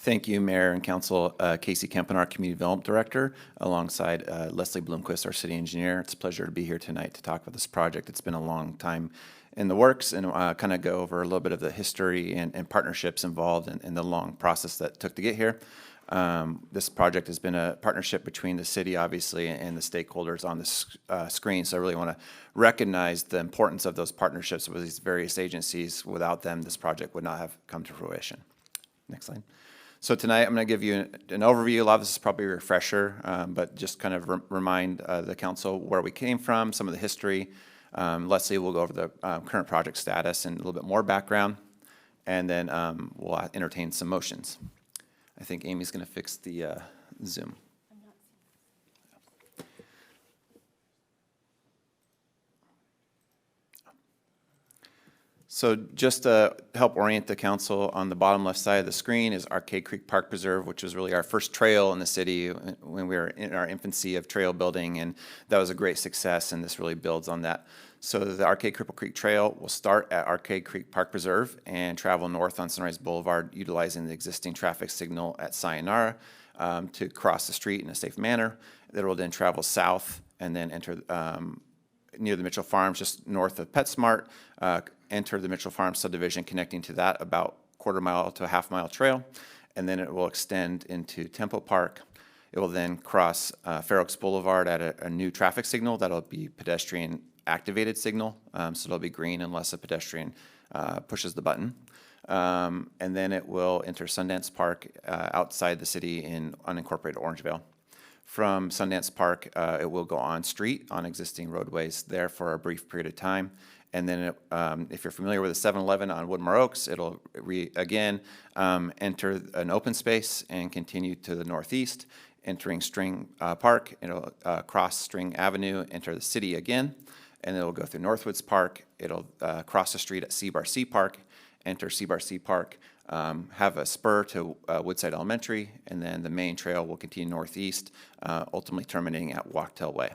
Thank you, Mayor and Council. Casey Kempen, our Community Development Director, alongside Leslie Bloomquist, our City Engineer. It's a pleasure to be here tonight to talk about this project. It's been a long time in the works, and kind of go over a little bit of the history and partnerships involved in the long process that took to get here. This project has been a partnership between the city, obviously, and the stakeholders on this screen. So I really want to recognize the importance of those partnerships with these various agencies. Without them, this project would not have come to fruition. Next slide. So tonight I'm going to give you an overview. A lot of this is probably a refresher, but just kind of remind the council where we came from, some of the history. Leslie will go over the current project status and a little bit more background, and then we'll entertain some motions. I think Amy's going to fix the Zoom. So just to help orient the council, on the bottom left side of the screen is Arcade Creek Park Preserve, which was really our first trail in the city when we were in our infancy of trail building, and that was a great success, and this really builds on that. So the Arcade-Cripple Creek Trail will start at Arcade Creek Park Preserve and travel north on Sunrise Boulevard, utilizing the existing traffic signal at Sayonara to cross the street in a safe manner. It will then travel south and then enter near the Mitchell Farms, just north of PetSmart, enter the Mitchell Farms subdivision, connecting to that about quarter-mile to a half-mile trail, and then it will extend into Temple Park. It will then cross Fair Oaks Boulevard at a new traffic signal that'll be pedestrian-activated signal, so it'll be green unless a pedestrian pushes the button. And then it will enter Sundance Park outside the city in unincorporated Orangevale. From Sundance Park, it will go on street on existing roadways there for a brief period of time. And then if you're familiar with the 7-Eleven on Woodmore Oaks, it'll again enter an open space and continue to the northeast, entering String Park. It'll cross String Avenue, enter the city again, and it'll go through Northwoods Park. It'll cross the street at Seabar C Park, enter Seabar C Park, have a spur to Woodside Elementary, and then the main trail will continue northeast, ultimately terminating at Wachtel Way.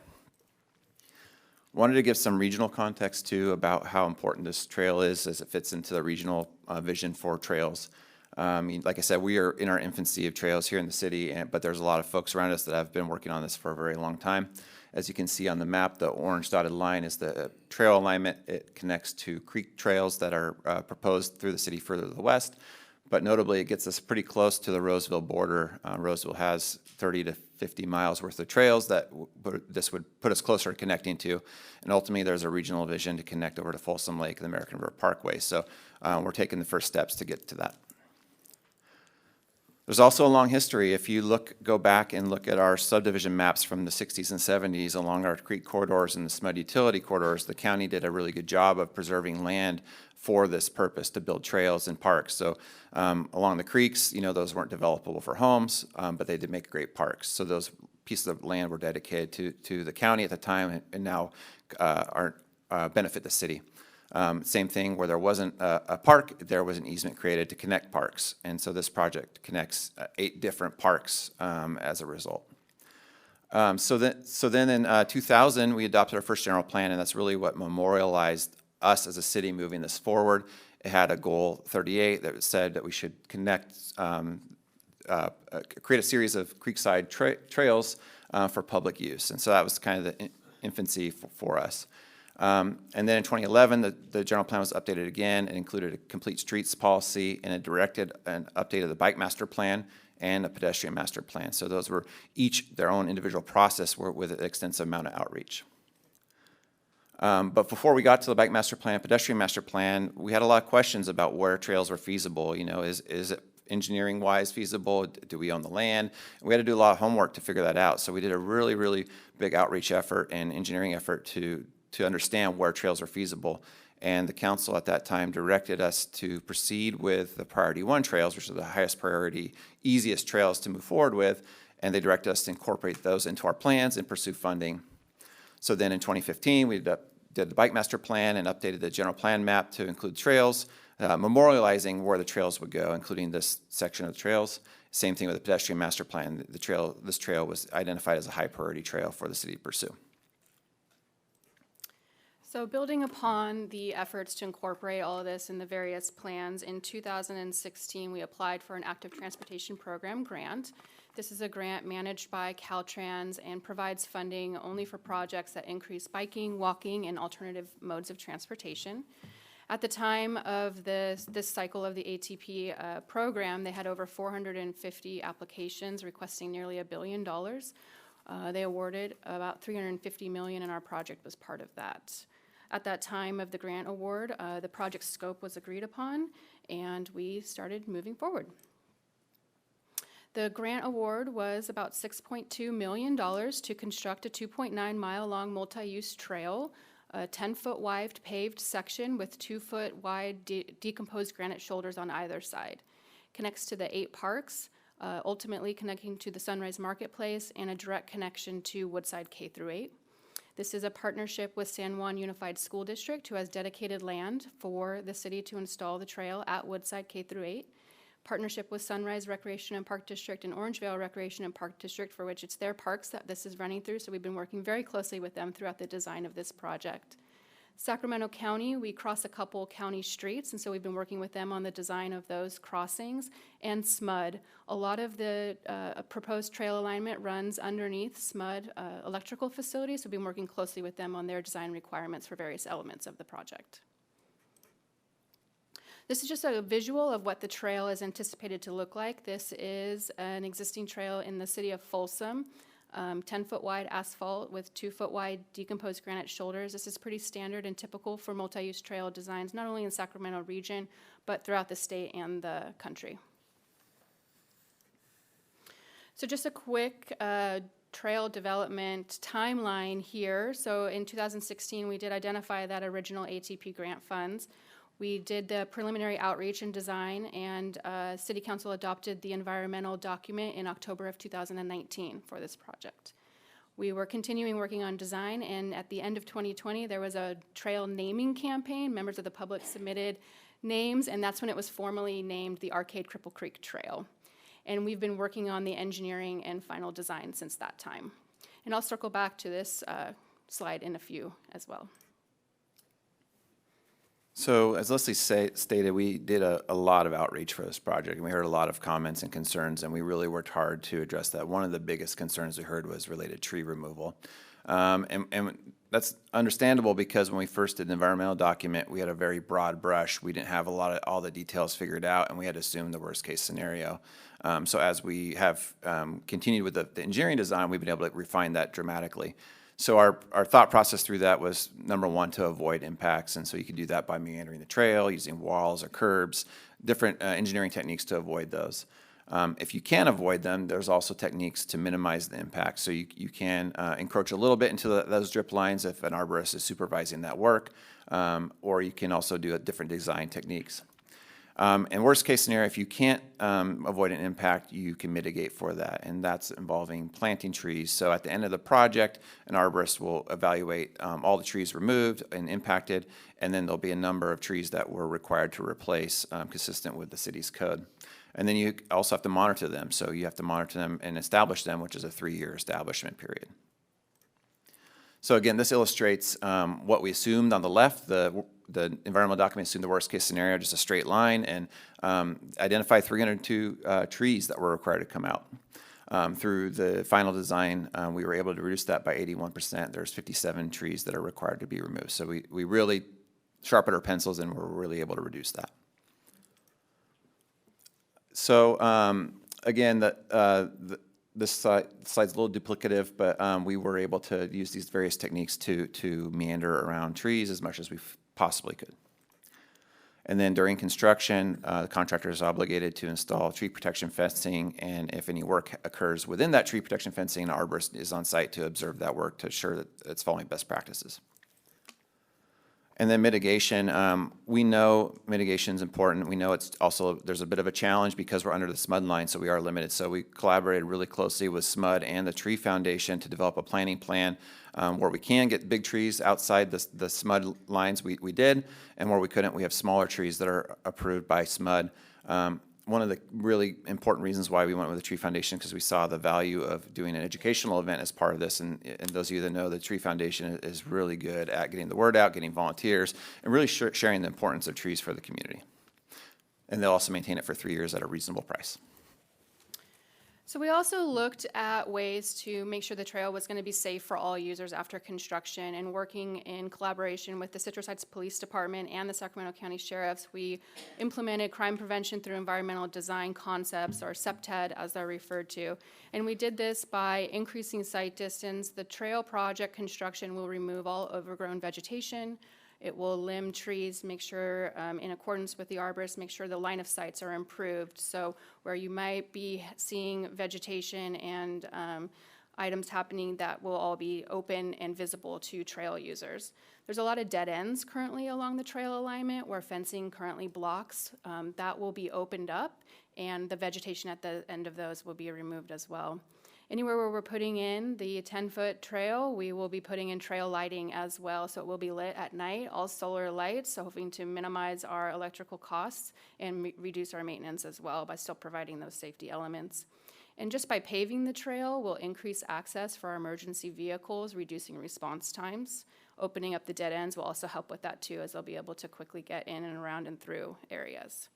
Wanted to give some regional context too about how important this trail is as it fits into the regional vision for trails. Like I said, we are in our infancy of trails here in the city, but there's a lot of folks around us that have been working on this for a very long time. As you can see on the map, the orange dotted line is the trail alignment. It connects to creek trails that are proposed through the city further to the west. But notably, it gets us pretty close to the Roseville border. Roseville has 30 to 50 miles worth of trails that this would put us closer to connecting to. And ultimately, there's a regional vision to connect over to Folsom Lake and the American River Parkway. So we're taking the first steps to get to that. There's also a long history. If you go back and look at our subdivision maps from the 60s and 70s along our creek corridors and the SMUD utility corridors, the county did a really good job of preserving land for this purpose to build trails and parks. So along the creeks, those weren't developable for homes, but they did make great parks. So those pieces of land were dedicated to the county at the time and now benefit the city. Same thing where there wasn't a park, there was an easement created to connect parks. And so this project connects 8 different parks as a result. So then in 2000, we adopted our first general plan, and that's really what memorialized us as a city moving this forward. It had a goal 38 that said that we should connect, create a series of creekside trails for public use. And so that was kind of the infancy for us. And then in 2011, the general plan was updated again. It included a complete streets policy, and it directed an update of the bike master plan and a pedestrian master plan. So those were each their own individual process with an extensive amount of outreach. But before we got to the bike master plan, pedestrian master plan, we had a lot of questions about where trails were feasible. Is it engineering-wise feasible? Do we own the land? We had to do a lot of homework to figure that out. So we did a really, really big outreach effort and engineering effort to understand where trails are feasible. And the council at that time directed us to proceed with the priority 1 trails, which are the highest priority, easiest trails to move forward with. And they directed us to incorporate those into our plans and pursue funding. So then in 2015, we did the bike master plan and updated the general plan map to include trails, memorializing where the trails would go, including this section of the trails. Same thing with the pedestrian master plan. This trail was identified as a high priority trail for the city to pursue. So building upon the efforts to incorporate all of this in the various plans, in 2016, we applied for an active transportation program grant. This is a grant managed by Caltrans and provides funding only for projects that increase biking, walking, and alternative modes of transportation. At the time of this cycle of the ATP program, they had over 450 applications requesting nearly $1 billion. They awarded about $350 million, and our project was part of that. At that time of the grant award, the project scope was agreed upon, and we started moving forward. The grant award was about $6.2 million to construct a 2.9-mile-long multi-use trail, a 10-foot wide paved section with 2-foot wide decomposed granite shoulders on either side. Connects to the 8 parks, ultimately connecting to the Sunrise Marketplace and a direct connection to Woodside K-8. This is a partnership with San Juan Unified School District, who has dedicated land for the city to install the trail at Woodside K-8. Partnership with Sunrise Recreation and Park District and Orangevale Recreation and Park District, for which it's their parks that this is running through, so we've been working very closely with them throughout the design of this project. Sacramento County, we cross a couple county streets, and so we've been working with them on the design of those crossings. And SMUD, a lot of the proposed trail alignment runs underneath SMUD electrical facilities, so we've been working closely with them on their design requirements for various elements of the project. This is just a visual of what the trail is anticipated to look like. This is an existing trail in the city of Folsom. 10-foot wide asphalt with 2-foot wide decomposed granite shoulders. This is pretty standard and typical for multi-use trail designs, not only in the Sacramento region, but throughout the state and the country. So just a quick trail development timeline here. So in 2016, we did identify that original ATP grant funds. We did the preliminary outreach and design, and City Council adopted the environmental document in October of 2019 for this project. We were continuing working on design, and at the end of 2020, there was a trail naming campaign. Members of the public submitted names, and that's when it was formally named the Arcade-Cripple Creek Trail. And we've been working on the engineering and final design since that time. And I'll circle back to this slide in a few as well. So as Leslie stated, we did a lot of outreach for this project, and we heard a lot of comments and concerns, and we really worked hard to address that. One of the biggest concerns we heard was related tree removal. And that's understandable because when we first did the environmental document, we had a very broad brush. We didn't have all the details figured out, and we had to assume the worst case scenario. So as we have continued with the engineering design, we've been able to refine that dramatically. So our thought process through that was, number one, to avoid impacts, and so you can do that by meandering the trail, using walls or curbs, different engineering techniques to avoid those. If you can avoid them, there's also techniques to minimize the impact. So you can encroach a little bit into those drip lines if an arborist is supervising that work, or you can also do different design techniques. And worst case scenario, if you can't avoid an impact, you can mitigate for that, and that's involving planting trees. So at the end of the project, an arborist will evaluate all the trees removed and impacted, and then there'll be a number of trees that were required to replace consistent with the city's code. And then you also have to monitor them. So you have to monitor them and establish them, which is a 3-year establishment period. So again, this illustrates what we assumed on the left. The environmental document assumed the worst case scenario, just a straight line, and identified 302 trees that were required to come out. Through the final design, we were able to reduce that by 81%. There's 57 trees that are required to be removed. So we really sharpened our pencils and were really able to reduce that. So again, this slide's a little duplicative, but we were able to use these various techniques to meander around trees as much as we possibly could. And then during construction, the contractor is obligated to install tree protection fencing, and if any work occurs within that tree protection fencing, an arborist is on site to observe that work to ensure that it's following best practices. And then mitigation, we know mitigation is important. We know it's also, there's a bit of a challenge because we're under the SMUD line, so we are limited. So we collaborated really closely with SMUD and the Tree Foundation to develop a planning plan where we can get big trees outside the SMUD lines, we did, and where we couldn't, we have smaller trees that are approved by SMUD. one of the really important reasons why we went with the Tree Foundation, because we saw the value of doing an educational event as part of this. And those of you that know, the Tree Foundation is really good at getting the word out, getting volunteers, and really sharing the importance of trees for the community. And they'll also maintain it for 3 years at a reasonable price. So we also looked at ways to make sure the trail was going to be safe for all users after construction, and working in collaboration with the Citrus Heights Police Department and the Sacramento County Sheriffs, we implemented crime prevention through environmental design concepts, or CPTED as they're referred to. And we did this by increasing sight distance. The trail project construction will remove all overgrown vegetation. It will limb trees, make sure, in accordance with the arborist, make sure the line of sights are improved. So where you might be seeing vegetation and items happening, that will all be open and visible to trail users. There's a lot of dead ends currently along the trail alignment where fencing currently blocks. That will be opened up, and the vegetation at the end of those will be removed as well. Anywhere where we're putting in the 10-foot trail, we will be putting in trail lighting as well, so it will be lit at night, all solar lights, so hoping to minimize our electrical costs and reduce our maintenance as well by still providing those safety elements. And just by paving the trail, we'll increase access for our emergency vehicles, reducing response times. Opening up the dead ends will also help with that too, as they'll be able to quickly get in and around and through areas.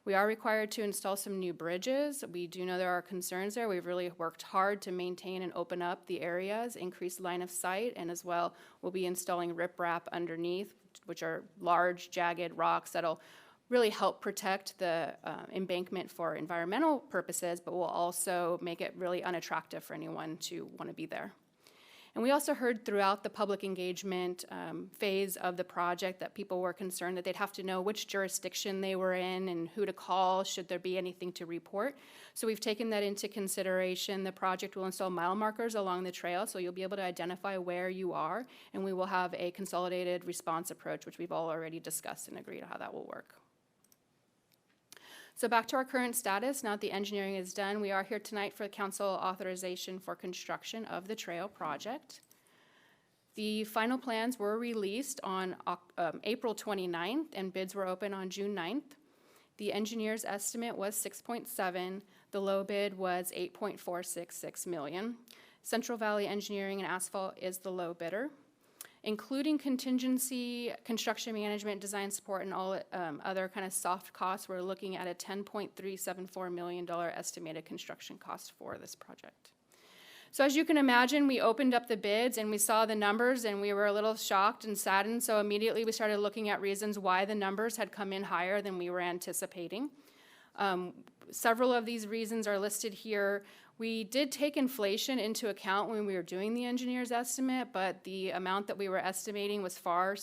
We are required to install some new bridges. We do know there are concerns there. We've really worked hard to maintain and open up the areas, increase line of sight, and as well, we'll be installing riprap underneath, which are large, jagged rocks that'll really help protect the embankment for environmental purposes, but will also make it really unattractive for anyone to want to be there. And we also heard throughout the public engagement phase of the project that people were concerned that they'd have to know which jurisdiction they were in and who to call should there be anything to report. So we've taken that into consideration. The project will install mile markers along the trail, so you'll be able to identify where you are, and we will have a consolidated response approach, which we've all already discussed and agreed on how that will work. So back to our current status, now that the engineering is done, we are here tonight for council authorization for construction of the trail project. The final plans were released on April 29th, and bids were open on June 9th. The engineer's estimate was 6.7. The low bid was 8.466 million. Central Valley Engineering and Asphalt is the low bidder. Including contingency, construction management, design support, and all other kind of soft costs, we're looking at a $10.374 million estimated construction cost for this project. So as you can imagine, we opened up the bids and we saw the numbers and we were a little shocked and saddened. So immediately we started looking at reasons why the numbers had come in higher than we were anticipating. Several of these reasons are listed here. We did take inflation into account when we were doing the engineer's estimate, but the amount that we were estimating was far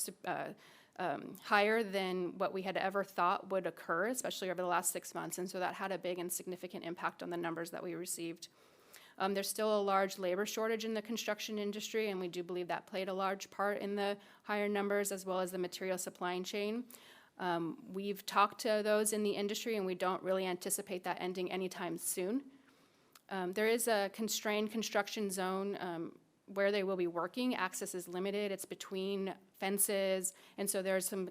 higher than what we had ever thought would occur, especially over the last 6 months, and so that had a big and significant impact on the numbers that we received. There's still a large labor shortage in the construction industry, and we do believe that played a large part in the higher numbers, as well as the material supply chain. We've talked to those in the industry, and we don't really anticipate that ending anytime soon. There is a constrained construction zone where they will be working. Access is limited. It's between fences, and so there's some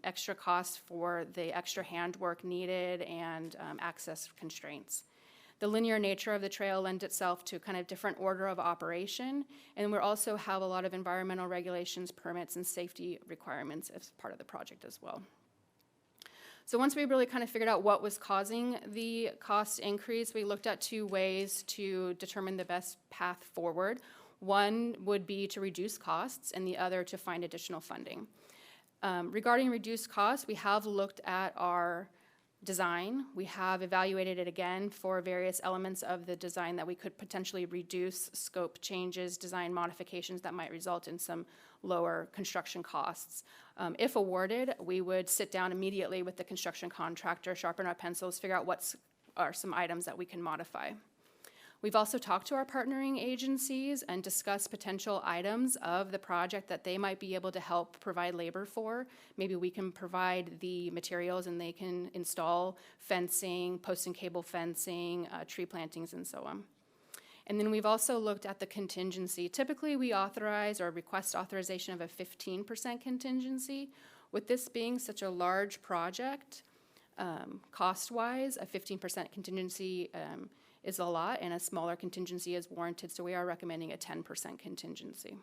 extra costs for the extra handwork needed and access constraints. The linear nature of the trail lends itself to kind of different order of operation, and we also have a lot of environmental regulations, permits, and safety requirements as part of the project as well. So once we really kind of figured out what was causing the cost increase, we looked at 2 ways to determine the best path forward. One would be to reduce costs, and the other to find additional funding. Regarding reduced costs, we have looked at our design. We have evaluated it again for various elements of the design that we could potentially reduce, scope changes, design modifications that might result in some lower construction costs. If awarded, we would sit down immediately with the construction contractor, sharpen our pencils, figure out what are some items that we can modify. We've also talked to our partnering agencies and discussed potential items of the project that they might be able to help provide labor for. Maybe we can provide the materials and they can install fencing, post and cable fencing, tree plantings, and so on. And then we've also looked at the contingency. Typically, we authorize or request authorization of a 15% contingency. With this being such a large project, Cost-wise, a 15% contingency is a lot, and a smaller contingency is warranted, so we are recommending a 10% contingency.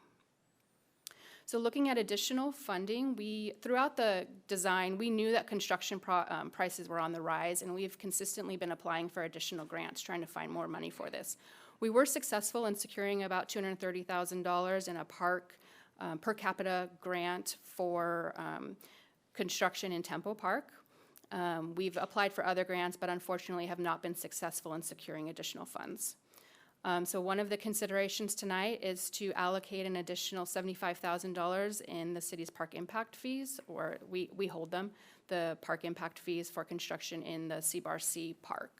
So looking at additional funding, throughout the design, we knew that construction prices were on the rise, and we've consistently been applying for additional grants, trying to find more money for this. We were successful in securing about $230,000 in a park per capita grant for construction in Temple Park. We've applied for other grants, but unfortunately have not been successful in securing additional funds. So one of the considerations tonight is to allocate an additional $75,000 in the city's park impact fees, or we hold them, the park impact fees for construction in the C-Bar-C Park.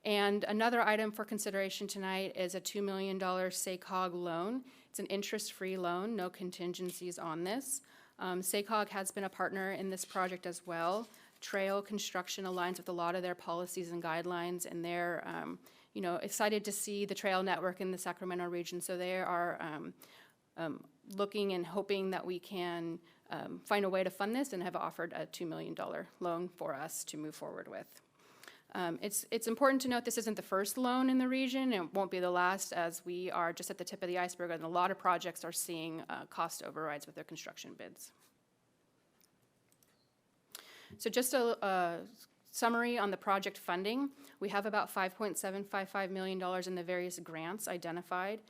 And another item for consideration tonight is a $2 million Sacog loan. It's an interest-free loan, no contingencies on this. Sacog has been a partner in this project as well. Trail construction aligns with a lot of their policies and guidelines, and they're excited to see the trail network in the Sacramento region. So they are looking and hoping that we can find a way to fund this, and have offered a $2 million loan for us to move forward with. It's important to note this isn't the first loan in the region. It won't be the last, as we are just at the tip of the iceberg, and a lot of projects are seeing cost overrides with their construction bids. So just a summary on the project funding. We have about $5.755 million in the various grants identified,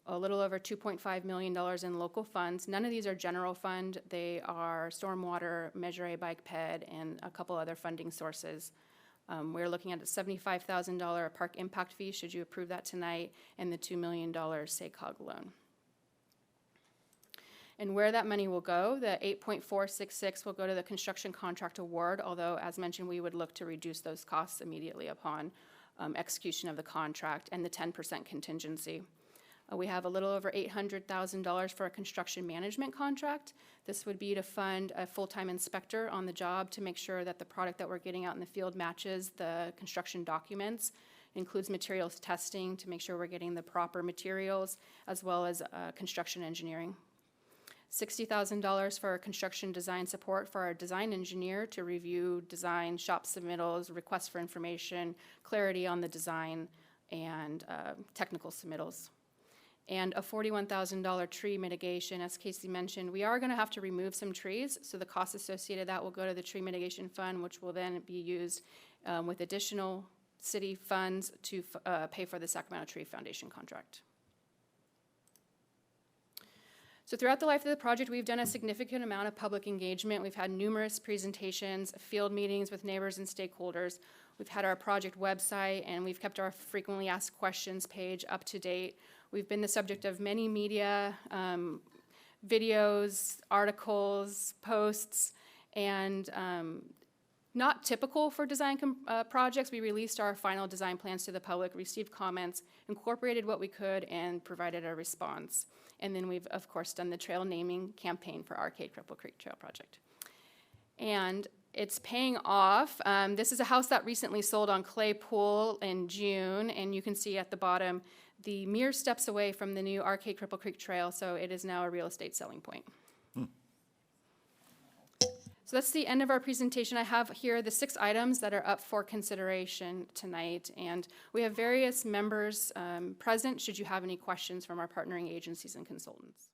a little over $2.5 million in local funds. None of these are general fund. They are stormwater, Measure A bike ped, and a couple other funding sources. We're looking at a $75,000 park impact fee, should you approve that tonight, and the $2 million Sacog loan. And where that money will go, the 8.466 will go to the construction contract award, although, as mentioned, we would look to reduce those costs immediately upon execution of the contract, and the 10% contingency. We have a little over $800,000 for a construction management contract. This would be to fund a full-time inspector on the job to make sure that the product that we're getting out in the field matches the construction documents. It includes materials testing to make sure we're getting the proper materials, as well as construction engineering. $60,000 for construction design support for our design engineer to review design, shop submittals, requests for information, clarity on the design, and technical submittals. And a $41,000 tree mitigation. As Casey mentioned, we are going to have to remove some trees, so the cost associated with that will go to the tree mitigation fund, which will then be used with additional city funds to pay for the Sacramento Tree Foundation contract. So throughout the life of the project, we've done a significant amount of public engagement. We've had numerous presentations, field meetings with neighbors and stakeholders. We've had our project website, and we've kept our frequently asked questions page up to date. We've been the subject of many media, videos, articles, posts, and not typical for design projects. We released our final design plans to the public, received comments, incorporated what we could, and provided a response. And then we've, of course, done the trail naming campaign for Arcade-Cripple Creek Trail Project. And it's paying off. This is a house that recently sold on Claypool in June, and you can see at the bottom the mere steps away from the new Arcade-Cripple Creek Trail, so it is now a real estate selling point. So that's the end of our presentation. I have here the 6 items that are up for consideration tonight, and we have various members present should you have any questions from our partnering agencies and consultants.